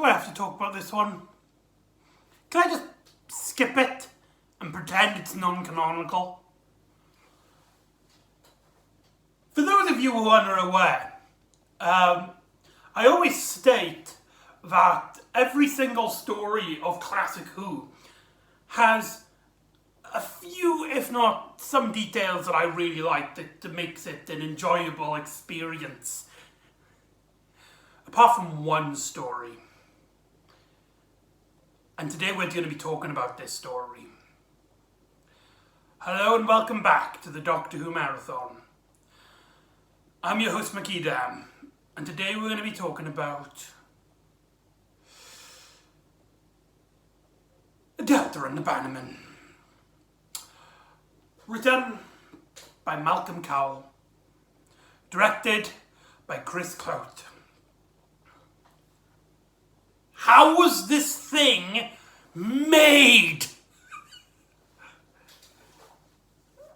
I have to talk about this one? Can I just skip it and pretend it's non-canonical? For those of you who are unaware, I always state that every single story of Classic Who has a few, if not some details that I really like that makes it an enjoyable experience. Apart from one story. And today we're going to be talking about this story. Hello and welcome back to the Doctor Who Marathon. I'm your host McEdam, and today we're going to be talking about Delta and the Bannermen. Written by Malcolm Cowell. Directed by Chris Clout. How was this thing made?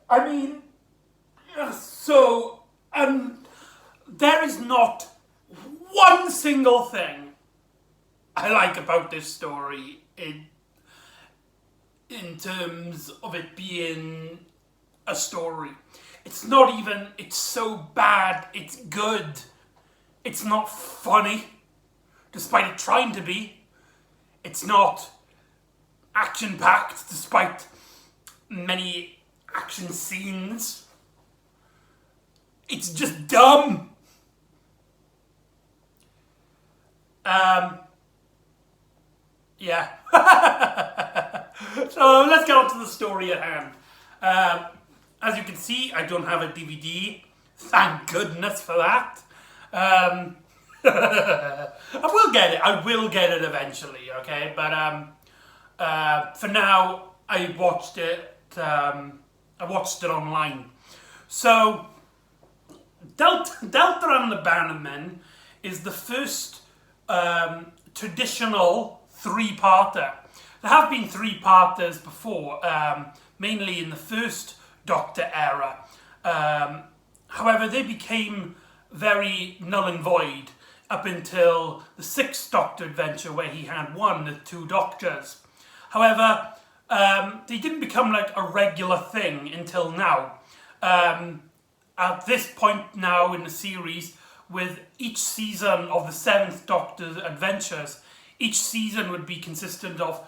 I mean, there is not one single thing I like about this story in terms of it being a story. It's not even, it's so bad, it's good. It's not funny, despite it trying to be. It's not action-packed, despite many action scenes. It's just dumb. Yeah. So let's get on to the story at hand. As you can see, I don't have a DVD. Thank goodness for that. I will get it. I will get it eventually, okay? But for now, I watched it online. So, Delta and the Bannermen is the first traditional three-parter. There have been three-parters before, mainly in the first Doctor era. However, they became very null and void up until the sixth Doctor adventure, where he had one of two Doctors. However, they didn't become like a regular thing until now. At this point now in the series, with each season of the seventh Doctor's adventures, each season would be consistent of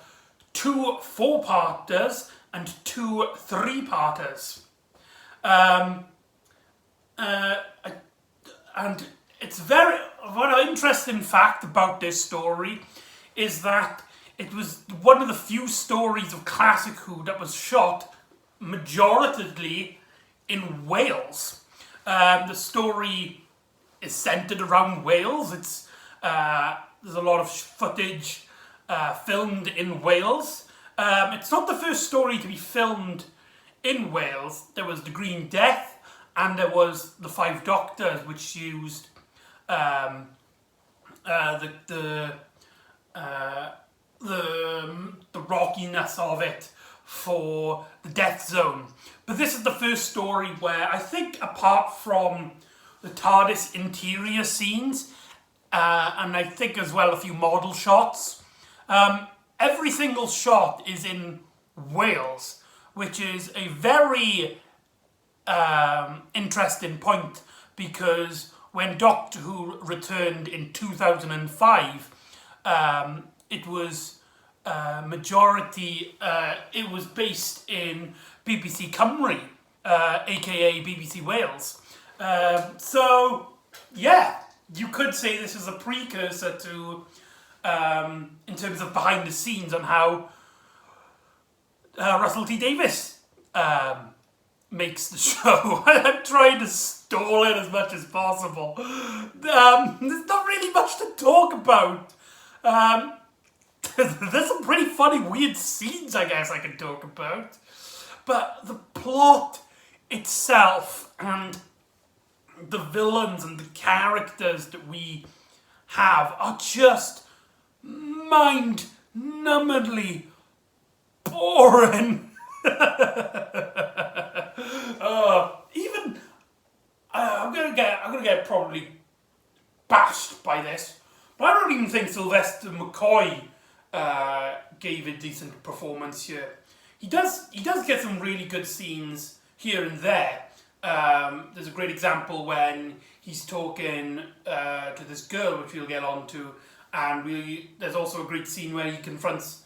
2 4-parters and 2 3-parters. And it's what an interesting fact about this story is that it was one of the few stories of Classic Who that was shot majoritively in Wales. The story is centered around Wales. It's there's a lot of footage filmed in Wales. It's not the first story to be filmed in Wales. There was The Green Death, and there was The Five Doctors, which used the rockiness of it for the Death Zone. But this is the first story where I think, apart from the TARDIS interior scenes, and I think as well a few model shots, every single shot is in Wales, which is a very interesting point, because when Doctor Who returned in 2005, it was it was based in BBC Cymru, aka BBC Wales. So, yeah, you could say this is a precursor to, in terms of behind the scenes, on how Russell T Davies makes the show. I'm trying to stall it as much as possible. There's not really much to talk about. There's some pretty funny, weird scenes, I guess, I can talk about. But the plot itself and the villains and the characters that we have are just mind-numbingly boring. I'm gonna get probably bashed by this, But I don't even think Sylvester McCoy gave a decent performance here. He does get some really good scenes here and there. There's a great example when he's talking to this girl, which we'll get on to, and there's also a great scene where he confronts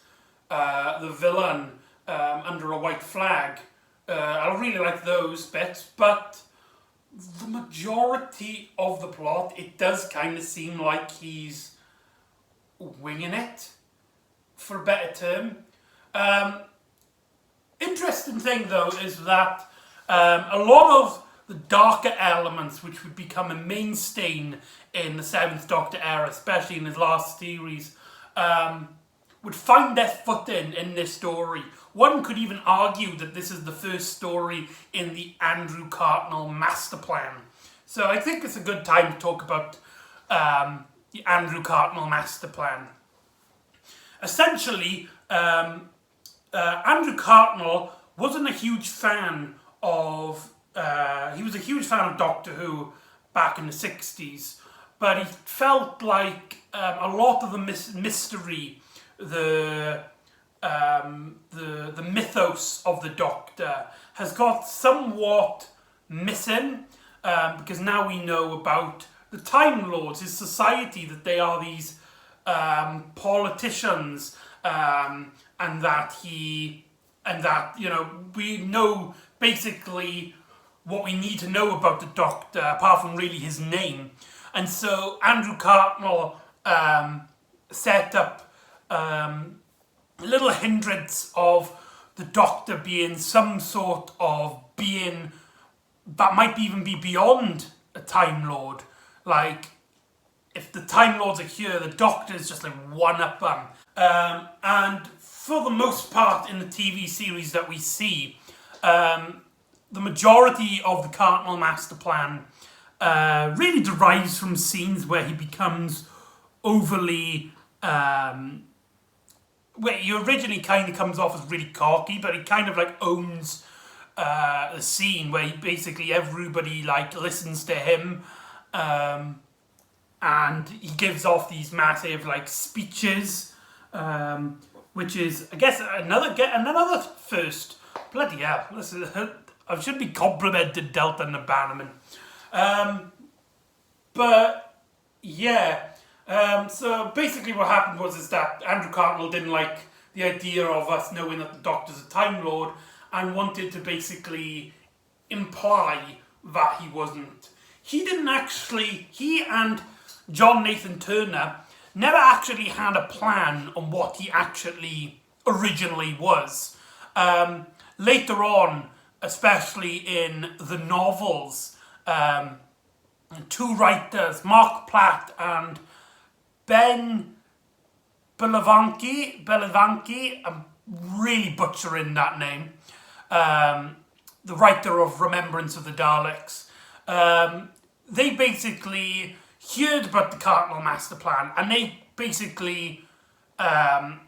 the villain under a white flag. I really like those bits, but the majority of the plot, it does kind of seem like he's winging it, for a better term. Interesting thing though is that a lot of the darker elements which would become a mainstay in the Seventh Doctor era, especially in his last series, would find their footing in this story. One could even argue that this is the first story in the Andrew Cartnell master plan. So I think it's a good time to talk about the Andrew Cartnell master plan. Essentially, Andrew Cartnell wasn't a huge fan of... he was a huge fan of Doctor Who back in the 60s, but he felt like a lot of the mystery, the mythos of the Doctor has got somewhat missing, because now we know about the Time Lords, his society, that they are these politicians, and that we know basically what we need to know about the Doctor, apart from really his name. And so Andrew Cartnell set up a little hindrance of the Doctor being some sort of being that might even be beyond a Time Lord. Like, if the Time Lords are here, the Doctor is just like one up them. And for the most part in the TV series that we see, the majority of the Cartnell master plan really derives from scenes where he becomes overly... where he originally kind of comes off as really cocky, but he kind of like owns the scene where he basically everybody like listens to him, and he gives off these massive like speeches, which is, I guess, another first. Bloody hell! I should be complimented Delta and the Bannermen. But yeah. So basically what happened was that Andrew Cartnell didn't like the idea of us knowing that the Doctor's a Time Lord, and wanted to basically imply that he wasn't. He and John Nathan Turner never actually had a plan on what he actually originally was. Later on, especially in the novels, two writers, Mark Platt and Ben Belavanki, I'm really butchering that name, the writer of Remembrance of the Daleks, they basically heard about the Cartnell master plan, and they basically added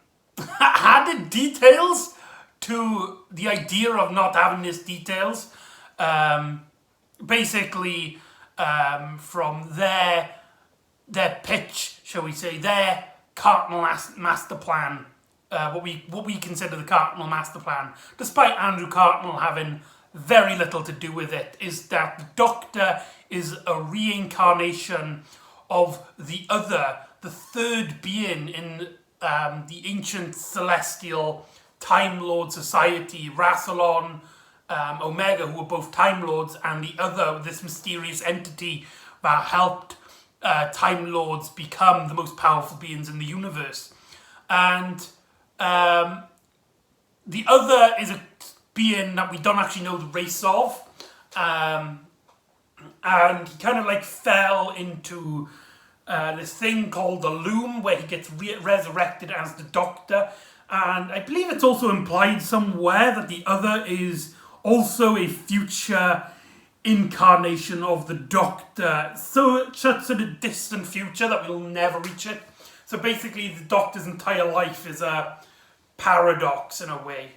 details to the idea of not having these details. Basically, from their pitch, shall we say, their Cartnell master plan, what we consider the Cartnell master plan, despite Andrew Cartnell having very little to do with it, is that the Doctor is a reincarnation of the third being in the ancient celestial Time Lord society, Rassilon, Omega, who were both Time Lords, and the other, this mysterious entity that helped Time Lords become the most powerful beings in the universe. And the other is a being that we don't actually know the race of, and he kind of like fell into this thing called the Loom, where he gets resurrected as the Doctor. And I believe it's also implied somewhere that the other is also a future incarnation of the Doctor, such a distant future that we'll never reach it. So basically the Doctor's entire life is a paradox in a way.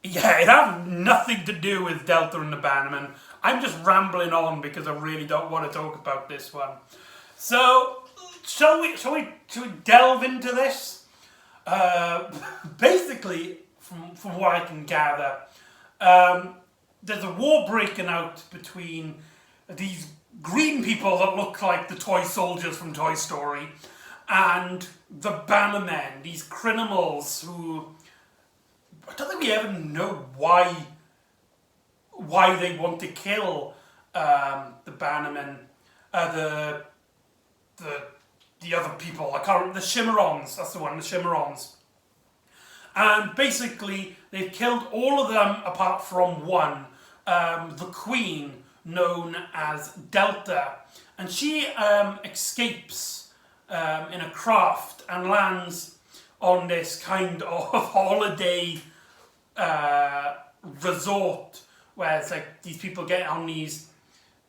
Yeah, it has nothing to do with Delta and the Bannermen. I'm just rambling on because I really don't want to talk about this one. So shall we delve into this? Basically, from what I can gather, there's a war breaking out between these green people that look like the toy soldiers from Toy Story and the Bannermen, these criminals who I don't think we ever know why they want to kill the Bannermen, the other people. I can't remember, the Shimmerons. That's the one, the Shimmerons. And basically, they've killed all of them apart from one, the Queen, known as Delta, and she escapes in a craft and lands on this kind of holiday resort where it's like these people get on these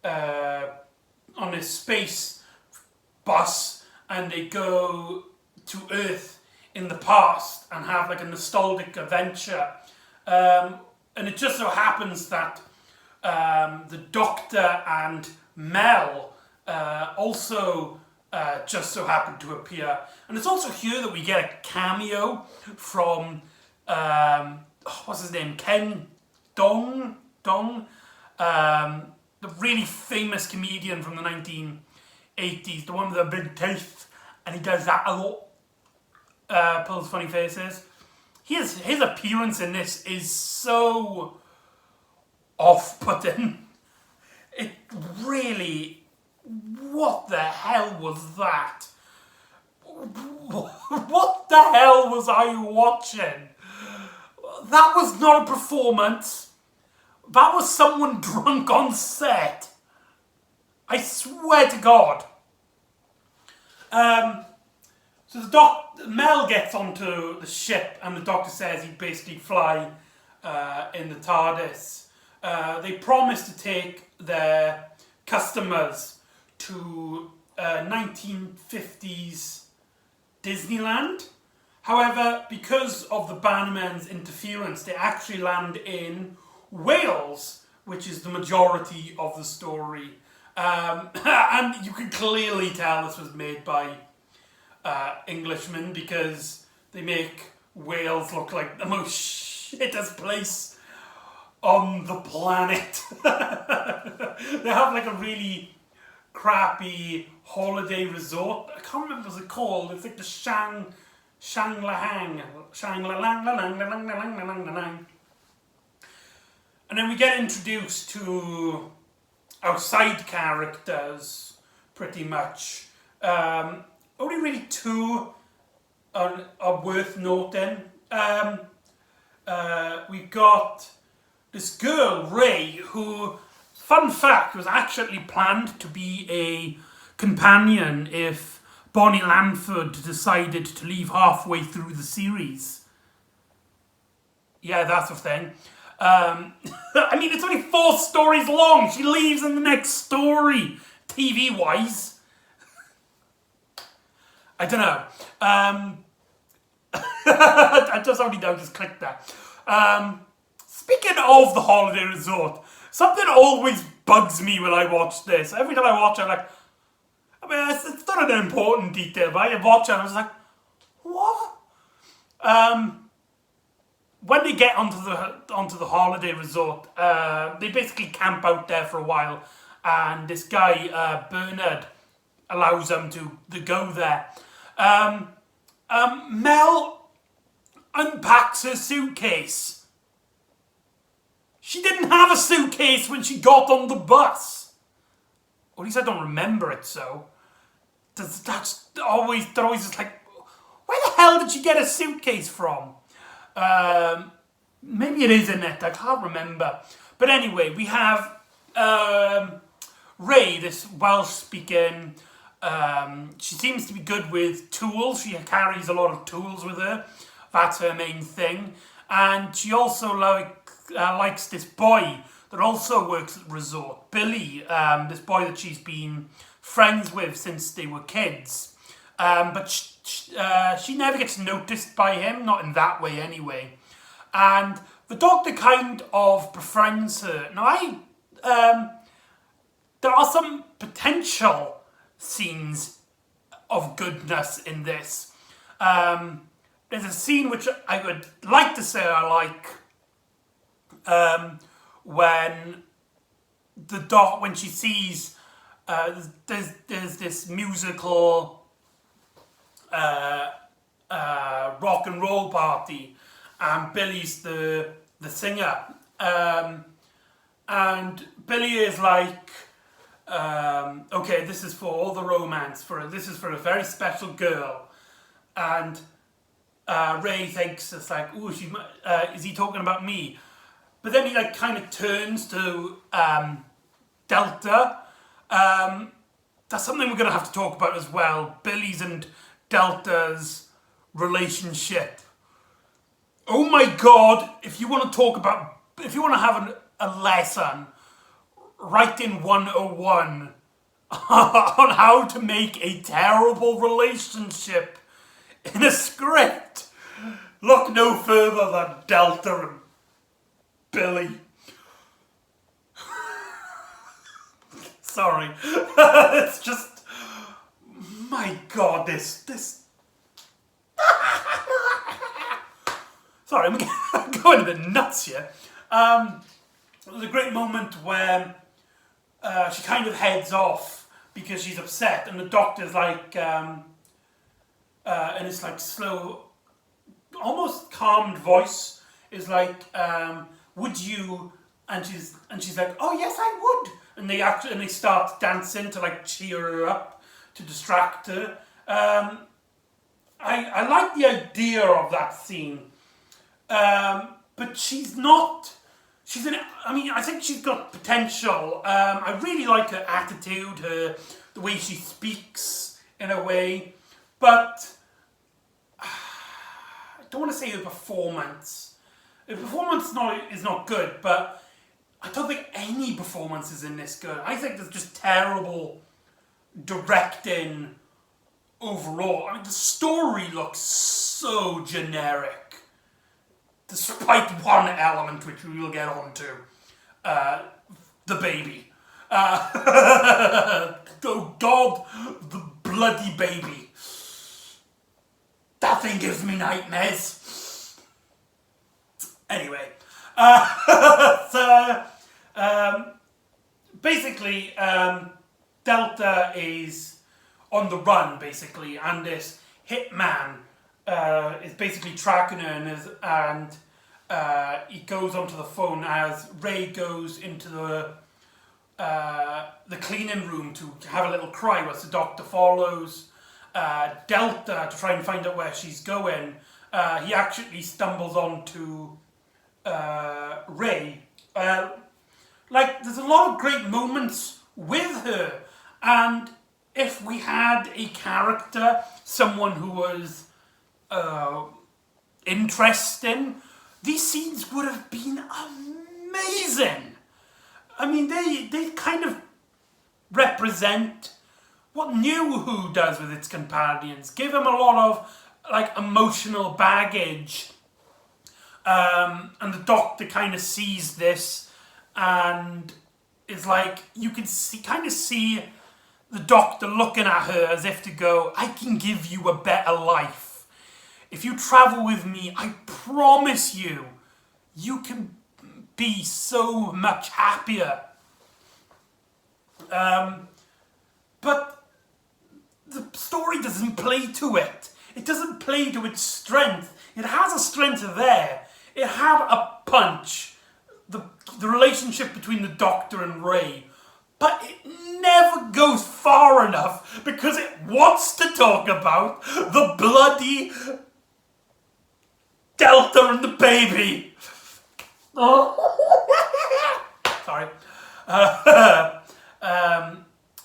on this space bus and they go to Earth in the past and have like a nostalgic adventure, and it just so happens that the Doctor and Mel also just so happen to appear. And it's also here that we get a cameo from, what's his name? Ken Dong? The really famous comedian from the 1980s, the one with the big teeth, and he does that a lot, pulls funny faces. His appearance in this is so off-putting. It really... What the hell was that? What the hell was I watching? That was not a performance. That was someone drunk on set. I swear to God. So Mel gets onto the ship and the Doctor says he'd basically fly in the TARDIS. They promise to take their customers to 1950s Disneyland. However, because of the Bannermen's interference, they actually land in Wales, which is the majority of the story. And you can clearly tell this was made by Englishmen because they make Wales look like the most shittest place on the planet. They have like a really crappy holiday resort. I can't remember what it's called. It's like the Shangla-Lang. And then we get introduced to our side characters, pretty much. Only really two are worth noting. We've got this girl, Ray, who, fun fact, was actually planned to be a companion if Bonnie Lanford decided to leave halfway through the series. Yeah, that's a thing. I mean, it's only 4 stories long. She leaves in the next story, TV-wise. I don't know. I just only just clicked that. Speaking of the holiday resort, something always bugs me when I watch this. Every time I watch it, I'm like, I mean, it's not an important detail, but I watch it and I was like, what? When they get onto the holiday resort, they basically camp out there for a while, and this guy, Bernard, allows them to go there. Mel unpacks her suitcase. She didn't have a suitcase when she got on the bus. Or at least I don't remember it so. That's always just like, where the hell did she get a suitcase from? Maybe it is in it, I can't remember. But anyway, we have Ray, this Welsh-speaking, she seems to be good with tools. She carries a lot of tools with her. That's her main thing. And she also likes this boy that also works at the resort, Billy, this boy that she's been friends with since they were kids. But she never gets noticed by him, not in that way anyway. And the Doctor kind of befriends her. Now, there are some potential scenes of goodness in this. There's a scene which I would like to say I like, when when she sees there's this musical rock and roll party, and Billy's the singer, and Billy is like, okay, this is for all the romance, this is for a very special girl, and Ray thinks it's like, ooh, is he talking about me? But then he like kind of turns to Delta. That's something we're going to have to talk about as well. Billy's and Delta's relationship. Oh my God! If you want to have a lesson, write in 101 on how to make a terrible relationship in a script, look no further than Delta and Billy. Sorry. It's just, my God, this. Sorry, I'm going a bit nuts here. There's a great moment where she kind of heads off because she's upset, and the doctor's like, and it's like slow, almost calmed voice is like, would you? And she's like, oh yes, I would. And they start dancing to like cheer her up, to distract her. I like the idea of that scene, but she's not. I think she's got potential. I really like her attitude, the way she speaks in a way, but I don't want to say her performance. The performance is not good, but I don't think any performance is in this good. I think there's just terrible directing overall. I mean, the story looks so generic, despite one element which we will get on to. The baby. Oh God, the bloody baby. That thing gives me nightmares. Anyway, basically, Delta is on the run, basically, and this hitman is basically tracking her, and he goes onto the phone as Ray goes into the cleaning room to have a little cry, whilst the doctor follows Delta to try and find out where she's going. He actually stumbles onto Ray. There's a lot of great moments with her, and if we had a character, someone who was interesting, these scenes would have been amazing. I mean, they kind of represent what New Who does with its companions. Give them a lot of like emotional baggage. And the doctor kind of sees this, and it's like you can kind of see the doctor looking at her as if to go, I can give you a better life. If you travel with me, I promise you, you can be so much happier. But the story doesn't play to it. It doesn't play to its strength. It has a strength there. It had a punch. The relationship between the Doctor and Ray. But it never goes far enough because it wants to talk about the bloody Delta and the baby. Sorry.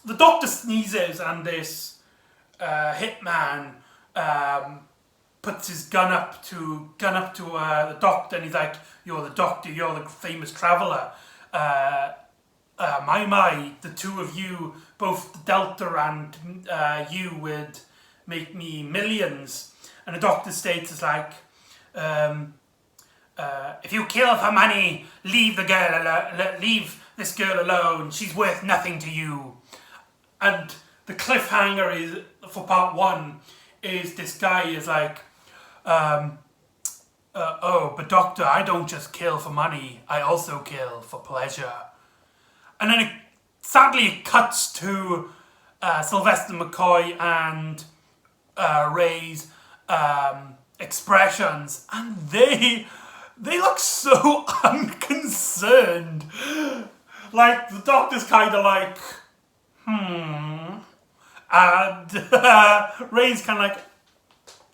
The Doctor sneezes, and this hitman puts his gun up to the Doctor, and he's like, "You're the Doctor. You're the famous traveller. The two of you, both the Delta and you, would make me millions." And the Doctor states, "It's like, if you kill for money, leave this girl alone. She's worth nothing to you." And the cliffhanger is for part 1 is this guy is like, oh, but doctor, I don't just kill for money, I also kill for pleasure. And then sadly it cuts to Sylvester McCoy and Ray's expressions, and they look so unconcerned. Like, the doctor's kind of like, and Ray's kind of like,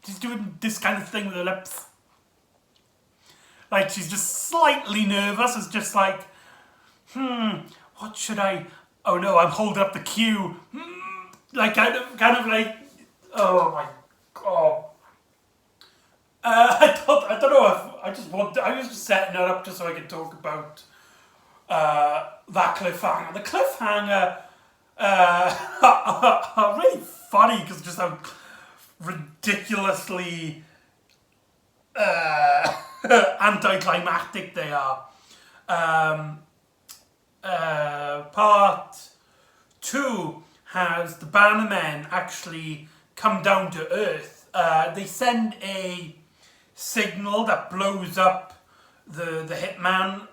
she's doing this kind of thing with her lips. Like, she's just slightly nervous. It's just like, what should I, oh no, I'm holding up the cue. Like, kind of like, oh my god. I don't know if, I was just setting it up just so I could talk about that cliffhanger. The cliffhanger are really funny because just how ridiculously anticlimactic they are. Part 2 has the Bannermen actually come down to Earth. They send a signal that blows up the hitman,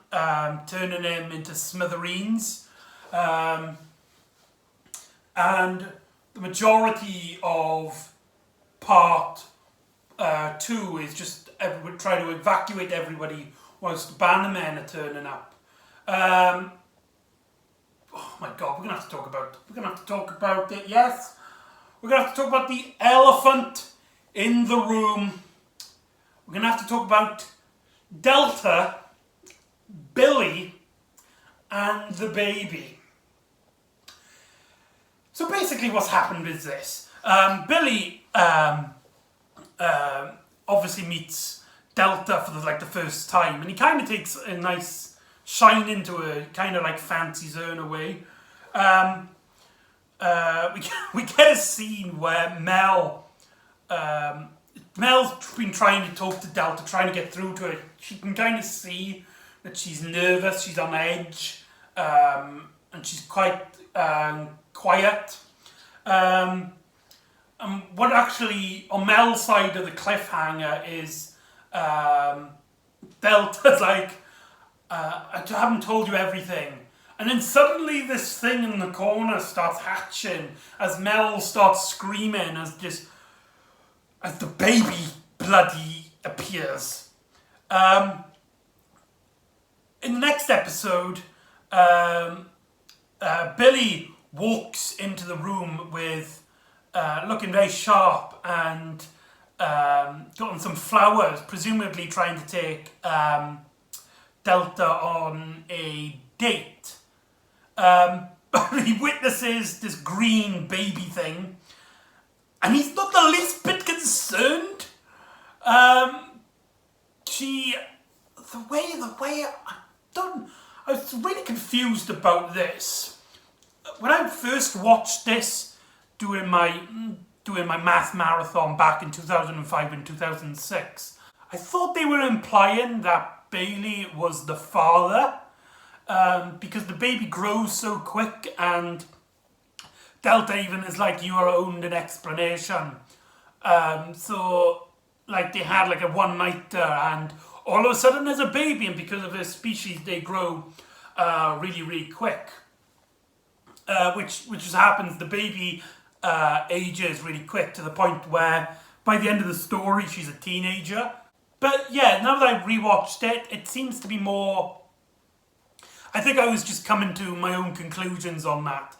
turning him into smithereens. And the majority of part 2 is just try to evacuate everybody whilst the Bannermen are turning up. Oh my god, we're gonna have to talk about it, yes. We're gonna have to talk about the elephant in the room. We're gonna have to talk about Delta, Billy, and the baby. So basically what's happened is this. Billy obviously meets Delta for the first time, and he kind of takes a nice shine into a kind of like fancies her in a way. We get a scene where Mel's been trying to talk to Delta, trying to get through to her. She can kind of see that she's nervous, she's on edge, and she's quite quiet. What actually, on Mel's side of the cliffhanger is Delta's like, I haven't told you everything. And then suddenly this thing in the corner starts hatching as Mel starts screaming as the baby bloody appears. In the next episode, Billy walks into the room with looking very sharp and gotten some flowers, presumably trying to take Delta on a date. But he witnesses this green baby thing, and he's not the least bit concerned. I was really confused about this. When I first watched this, doing my math marathon back in 2005 and 2006, I thought they were implying that Bailey was the father, because the baby grows so quick, and Delta even is like, you are owed an explanation. So like they had like a one-nighter, and all of a sudden there's a baby, and because of their species they grow really, really quick. Which just happens, the baby ages really quick to the point where by the end of the story she's a teenager. But yeah, now that I've rewatched it, it seems to be more, I think I was just coming to my own conclusions on that.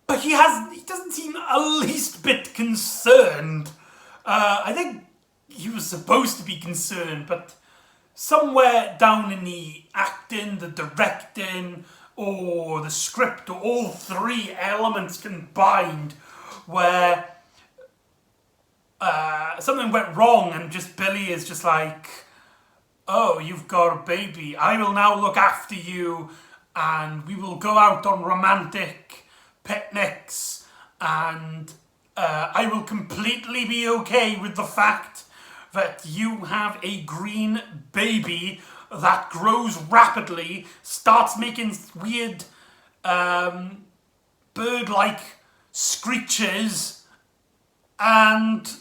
But he doesn't seem a least bit concerned. I think he was supposed to be concerned, but somewhere down in the acting, the directing, or the script, or all three elements combined, where something went wrong and just Billy is just like, oh, you've got a baby, I will now look after you, and we will go out on romantic picnics, and I will completely be okay with the fact that you have a green baby that grows rapidly, starts making weird bird-like screeches, and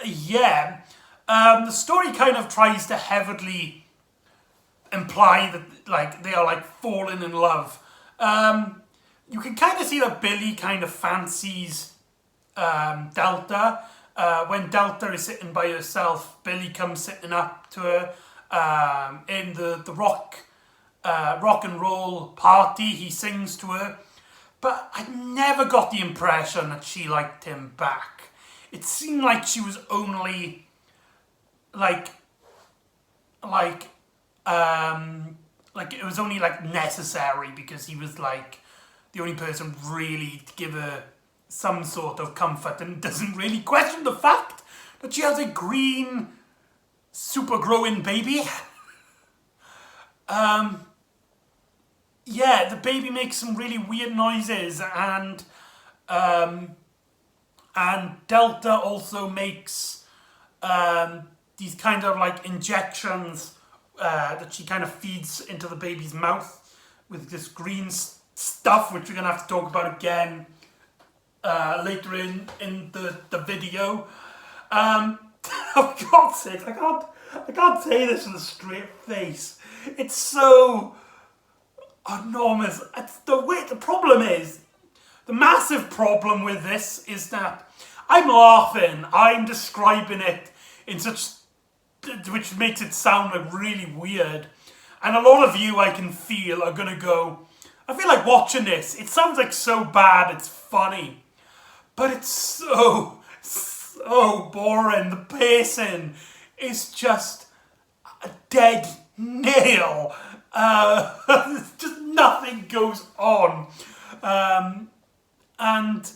yeah, the story kind of tries to heavily imply that like they are like falling in love. You can kind of see that Billy kind of fancies Delta. When Delta is sitting by herself, Billy comes sitting up to her in the rock and roll party. He sings to her, but I never got the impression that she liked him back. It seemed like she was only like it was only like necessary because he was like the only person really to give her some sort of comfort, and doesn't really question the fact that she has a green super growing baby. Yeah, the baby makes some really weird noises, and Delta also makes these kind of like injections that she kind of feeds into the baby's mouth with this green stuff, which we're gonna have to talk about again later in the video. For God's sake, I can't say this with a straight face. It's so enormous. The problem is, the massive problem with this is that I'm laughing, I'm describing it in such, which makes it sound like really weird. And a lot of you, I can feel, are gonna go, I feel like watching this. It sounds like so bad, it's funny. But it's so boring. The pacing is just a dead nail. Just nothing goes on. And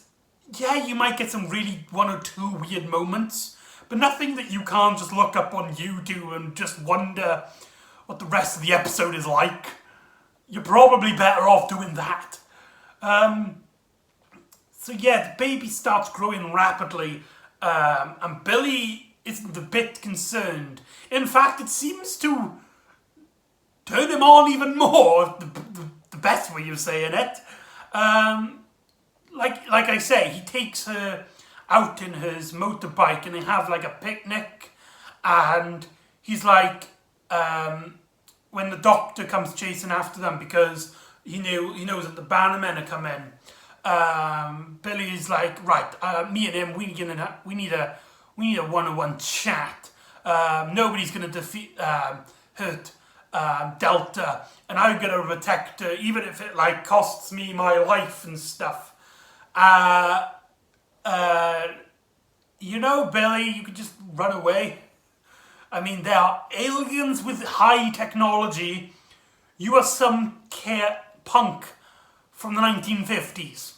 yeah, you might get some really one or two weird moments, but nothing that you can't just look up on YouTube and just wonder what the rest of the episode is like. You're probably better off doing that. So yeah, the baby starts growing rapidly, and Billy isn't a bit concerned. In fact, it seems to turn him on even more, the best way of saying it. Like I say, he takes her out in his motorbike and they have like a picnic, and he's like, when the doctor comes chasing after them because he knows that the Bannermen are coming, Billy's like, right, me and him, we need a one-on-one chat. Nobody's gonna hurt Delta, and I'm gonna protect her, even if it like costs me my life and stuff. Billy, you could just run away. I mean, there are aliens with high technology. You are some punk from the 1950s.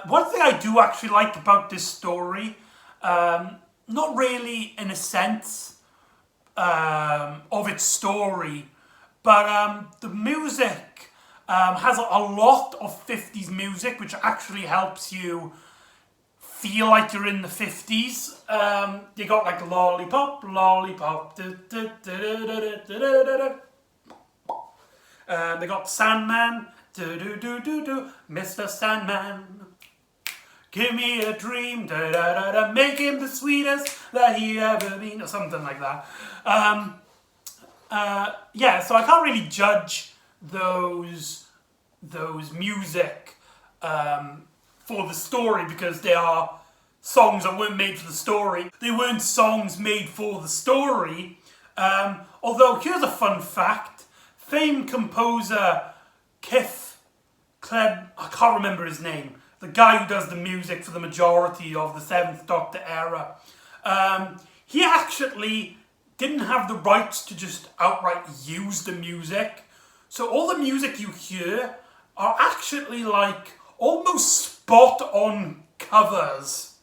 One thing I do actually like about this story, not really in a sense of its story, but the music has a lot of 50s music, which actually helps you feel like you're in the 50s. You got like Lollipop, Lollipop, they got Sandman, Mr. Sandman, give me a dream, make him the sweetest that he ever been, or something like that. Yeah, so I can't really judge those music for the story, because they are songs that weren't made for the story. They weren't songs made for the story. Although, here's a fun fact. Famed composer I can't remember his name, the guy who does the music for the majority of the 7th Doctor era, he actually didn't have the rights to just outright use the music. So all the music you hear are actually like almost spot on covers.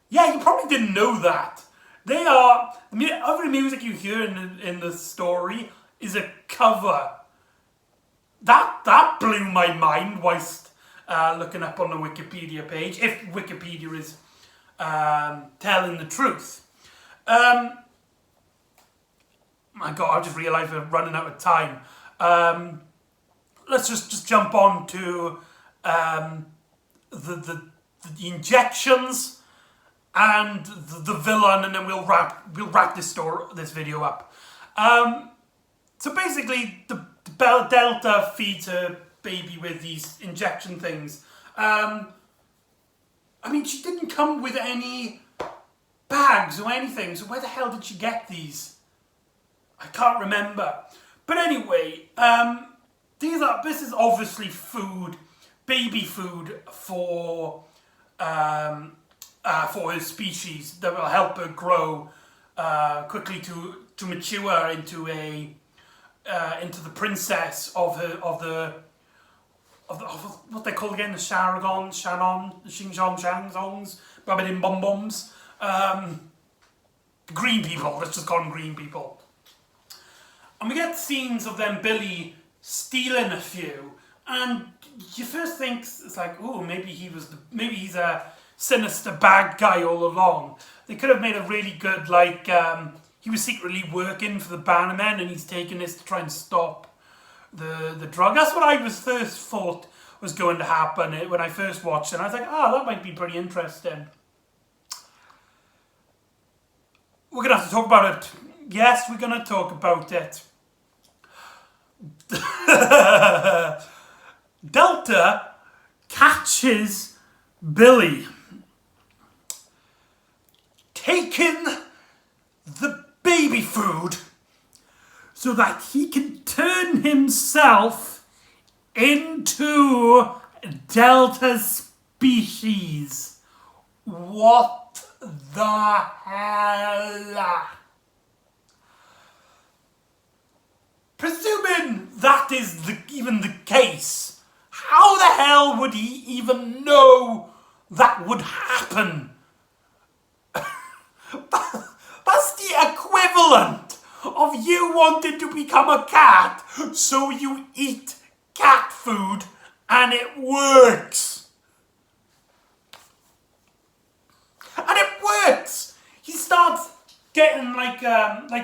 Yeah, you probably didn't know that. They are, every music you hear in the story is a cover. That blew my mind whilst looking up on the Wikipedia page, if Wikipedia is telling the truth. My God, I just realised we're running out of time. let's just jump on to the injections and the villain, and then we'll wrap this video up. So basically, the Delta feeds her baby with these injection things. I mean, she didn't come with any bags or anything, so where the hell did she get these? I can't remember. But anyway, this is obviously food, baby food for her species that will help her grow quickly to mature into the princess of what they call again, the Shannon, the Xing Zhong Shang Zongs, Babadin Bum Bums, green people. Let's just call them green people. And we get scenes of them Billy stealing a few, and you first think it's like, oh, maybe he's a sinister bad guy all along. They could have made a really good, like, he was secretly working for the Bannermen and he's taking this to try and stop the drug. That's what I first thought was going to happen when I first watched it. I was like, oh, that might be pretty interesting. We're going to have to talk about it. Yes, we're going to talk about it. Delta catches Billy taking the baby food so that he can turn himself into Delta species. What the hell? Presuming that is even the case, how the hell would he even know that would happen? That's the equivalent of you wanting to become a cat, so you eat cat food and it works. And it works! He starts getting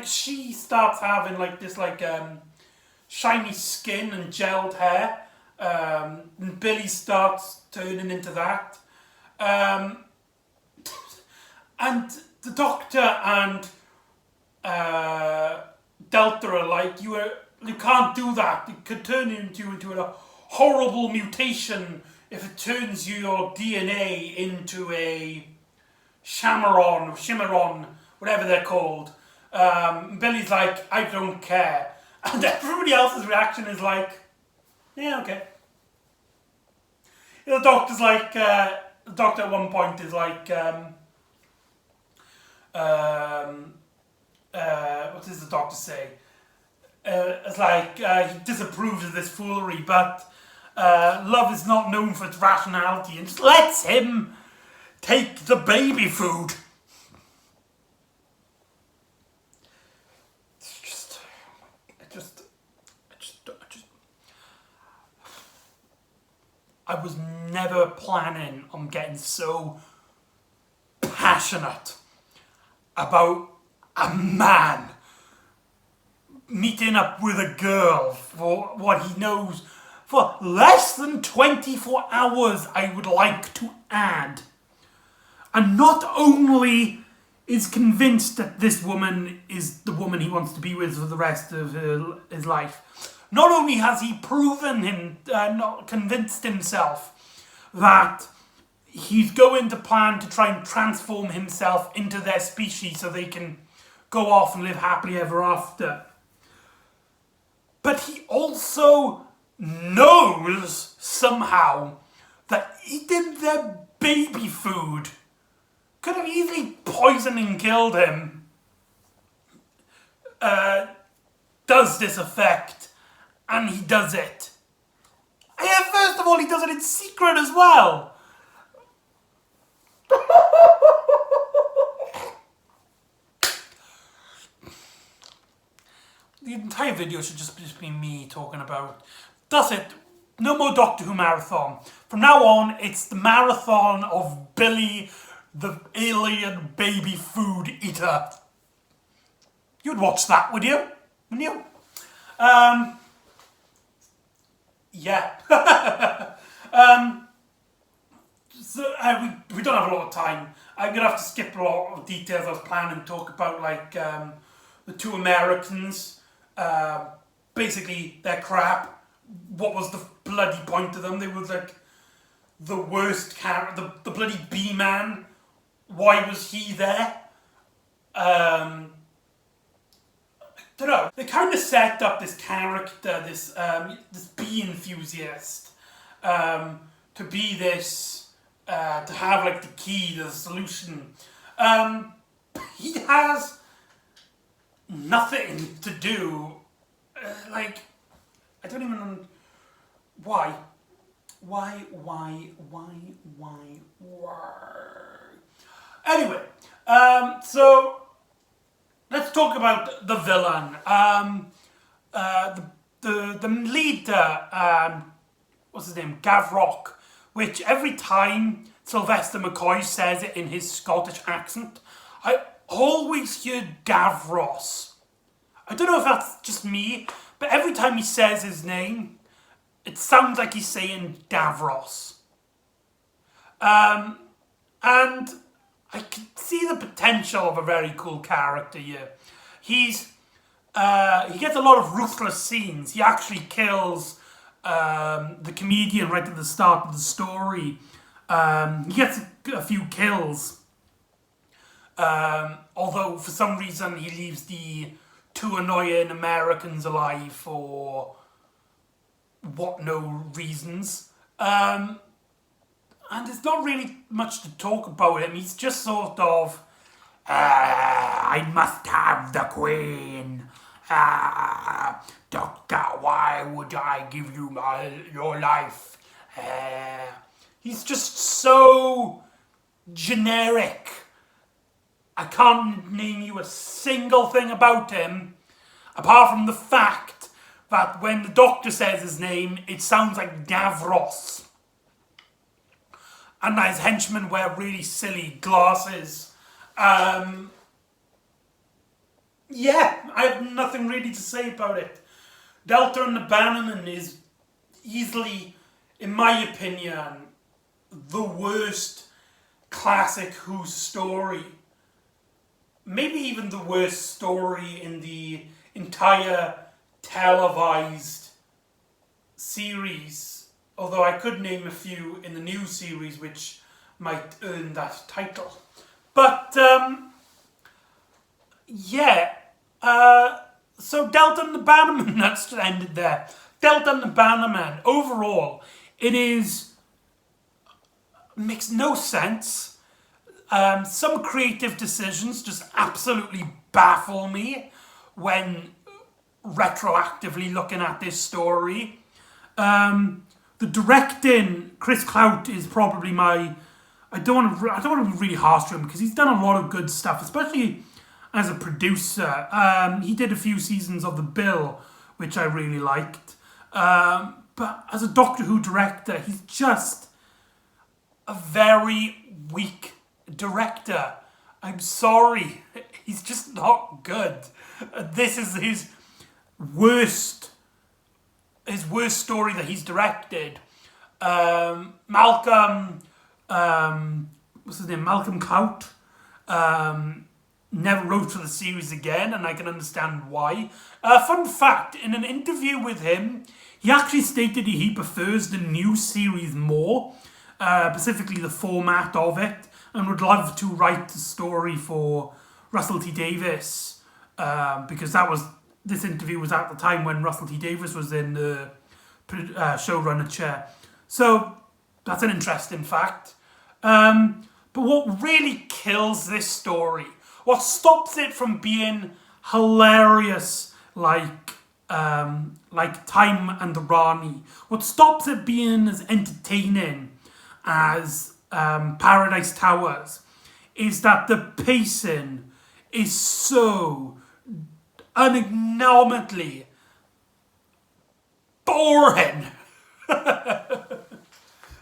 she starts having this shiny skin and gelled hair. And Billy starts turning into that. And the Doctor and Delta are like, you can't do that. It could turn you into a horrible mutation if it turns your DNA into a Shimmeron, whatever they're called. Billy's like, I don't care. And everybody else's reaction is like, yeah, okay. The Doctor's like, the Doctor at one point is like, what does the Doctor say? It's like, he disapproves of this foolery, but love is not known for its rationality, and just lets him take the baby food. I was never planning on getting so passionate about a man meeting up with a girl for what he knows for less than 24 hours, I would like to add. And not only is convinced that this woman is the woman he wants to be with for the rest of his life, not only has he convinced himself that he's going to plan to try and transform himself into their species so they can go off and live happily ever after, but he also knows somehow that eating their baby food could have easily poisoned and killed him. Does this effect, and he does it. And first of all, he does it in secret as well. The entire video should just be me talking about, that's it, no more Doctor Who marathon. From now on, it's the marathon of Billy, the alien baby food eater. You'd watch that, would you? Wouldn't you? yeah. So we don't have a lot of time. I'm gonna have to skip a lot of details I was planning to talk about, like the two Americans. Basically, they're crap. What was the bloody point of them? They were like the worst character, the bloody B-man. Why was he there? Don't know. They kind of set up this character, this bee enthusiast, to be this, to have like the key to the solution. He has nothing to do. Like, I don't even why. Anyway, so let's talk about the villain. The leader, what's his name? Gavrock, which every time Sylvester McCoy says it in his Scottish accent, I always hear Davros. I don't know if that's just me, but every time he says his name, it sounds like he's saying Davros. And I can see the potential of a very cool character here. He gets a lot of ruthless scenes. He actually kills the comedian right at the start of the story. He gets a few kills. Although for some reason he leaves the two annoying Americans alive for no reasons. And there's not really much to talk about him. He's just sort of, I must have the Queen. Doctor, why would I give you your life? He's just so generic. I can't name you a single thing about him, apart from the fact that when the doctor says his name, it sounds like Davros. And his henchmen wear really silly glasses. Yeah, I have nothing really to say about it. Delta and the Bannermen is easily, in my opinion, the worst classic Who story. Maybe even the worst story in the entire televised series. Although I could name a few in the new series which might earn that title. But, yeah. So Delta and the Bannermen, that's just ended there. Delta and the Bannermen, overall, makes no sense. Some creative decisions just absolutely baffle me when retroactively looking at this story. The directing, Chris Clout is probably I don't want to be really harsh to him because he's done a lot of good stuff, especially as a producer. He did a few seasons of The Bill, which I really liked. But as a Doctor Who director, he's just a very weak director. I'm sorry. He's just not good. This is his worst story that he's directed. Malcolm Clout never wrote for the series again, and I can understand why. Fun fact, in an interview with him, he actually stated he prefers the new series more, specifically the format of it, and would love to write the story for Russell T Davies, because this interview was at the time when Russell T Davies was in the showrunner chair. So that's an interesting fact. But what really kills this story, what stops it from being hilarious like Time and the Rani, what stops it being as entertaining as Paradise Towers, is that the pacing is so unignorably boring.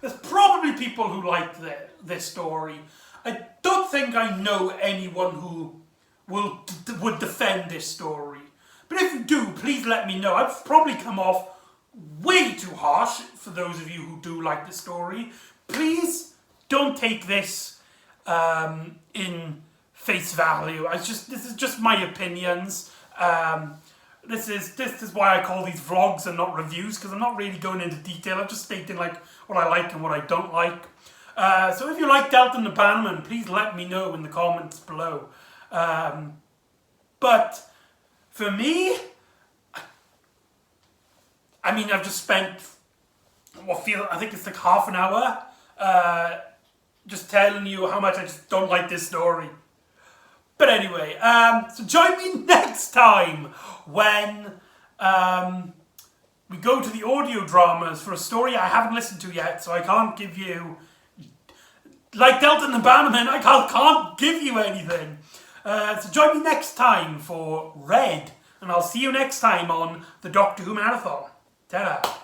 There's probably people who like this story. I don't think I know anyone who would defend this story. But if you do, please let me know. I've probably come off way too harsh for those of you who do like the story. Please don't take this in face value. This is just my opinions. This is why I call these vlogs and not reviews, because I'm not really going into detail. I'm just stating like what I like and what I don't like. So if you like Delta the Bannermen, please let me know in the comments below. But for me, I mean, I've just spent I think it's like half an hour just telling you how much I just don't like this story. But anyway, so join me next time when we go to the audio dramas for a story I haven't listened to yet, so I can't give you, like Delta and the Bannermen, I can't give you anything. So join me next time for Red, and I'll see you next time on the Doctor Who Marathon. Ta-da!